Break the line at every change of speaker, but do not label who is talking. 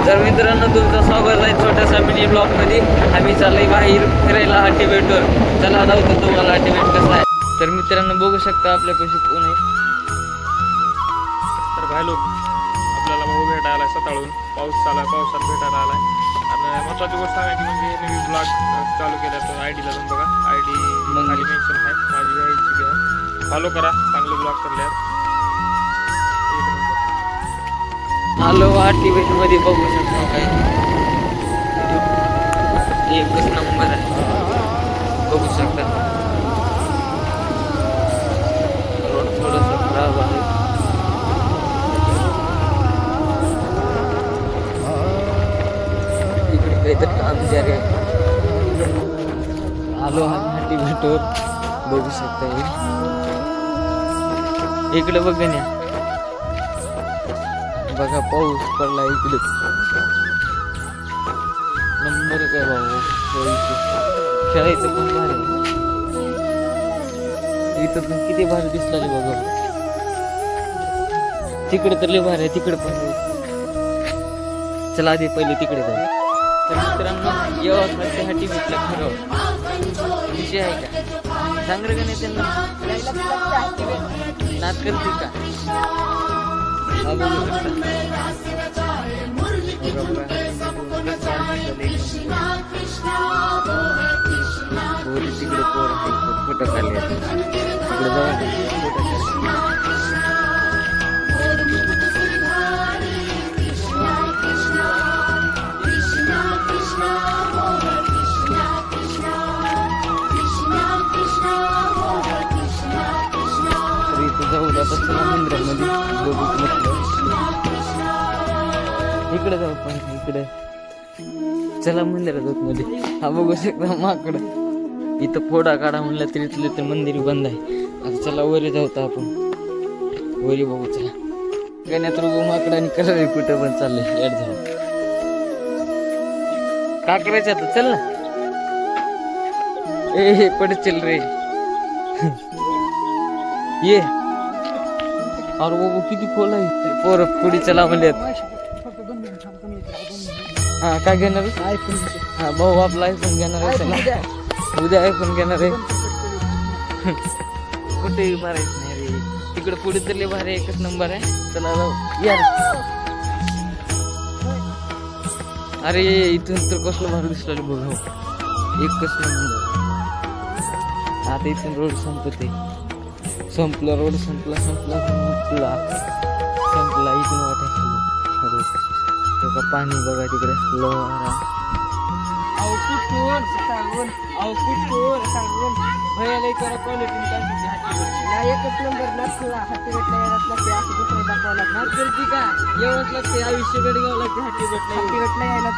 तर मित्रांनो तुमचं स्वागत आहे छोट्याशा मिनी ब्लॉगमध्ये. आम्ही चाललोय बाहेर फिरायला हट्टीबेटवर. चला जाऊतो तुम्हाला हट्टीबेट कसं आहे. तर मित्रांनो बघू शकता आपल्यापाशी कोण आहे.
तर भाई लोक आपल्याला भाऊ भेटायला आलाय सकाळून. पाऊस चालू पावसात भेटायला आलाय. आणि महत्वाची गोष्ट सांगायची म्हणजे नवीन ब्लॉग चालू केला तो आयडीला जाऊन बघा. आयडी खाली मेन्शन आहे माझी आईची बी आहे. फॉलो करा, चांगले ब्लॉग करले आहेत.
आलो हट्टीबेटमध्ये बघू शकता काय एकच नंबर आहे. बघू शकता रोड थोडंसं खराब आहे. इकडे काहीतरी काम जारी आहे. आलो हट्टीबेटवर बघू शकता. इकडे बघण्या बघा पाऊस पडला इकडे नंबर काय भाऊ. खेळायचं पण भारी. इथं पण किती भारी दिसला बघा. तिकडे तर लय भारी आहे. तिकडे पण चला आधी पहिले तिकडे जाऊ. तर मित्रांनो जेव्हा हट्टीबेटला खरं विषय आहे का सांग रे का नाही त्यांना नाच करते का. तिकडे फोटो काढले तिकडे जाऊ जाता चला मंदिरामध्ये बघू म्हटलं. इकडे जाऊ पण इकडे चला मंदिरात जाऊ मध्ये. हा बघू शकता माकड इथं फोडा काढा म्हणलं तरी इथलं तर मंदिर बंद आहे. आता चला वरी जाऊ आपण वरी बघू. चला गण्यात रोग माकड आणि कलर कुठं पण चाललंय. ऍड जाऊ का करायचं आता चल ना. ए पड चल रे ये. और वो किती खोल आहे. पोर पुढे चला म्हणल्यात. हा काय घेणार आयफोन. हा भाऊ आपला आयफोन घेणार आहे. चला उद्या आयफोन घेणार आहे. कुठे मारायचं नाही रे. तिकडे पुढे तर लय भारी एकच नंबर आहे. चला जाऊ यार. अरे इथून तर कसलं भारी दिसलं बघ. एकच नंबर. आता इथून रोड संपते. संपला रोड संपला संपला संपला संपला. इथून वाटायचं रोड तो का पाणी बघा तिकडे लोहारा. एकच नंबर हट्टीबेटला यायलाच लागते. असं दुसरं दाखवावं लागणार. गर्दी का यावंच लागते. आयुष्य गडगाव लागते हट्टीबेटला यायला.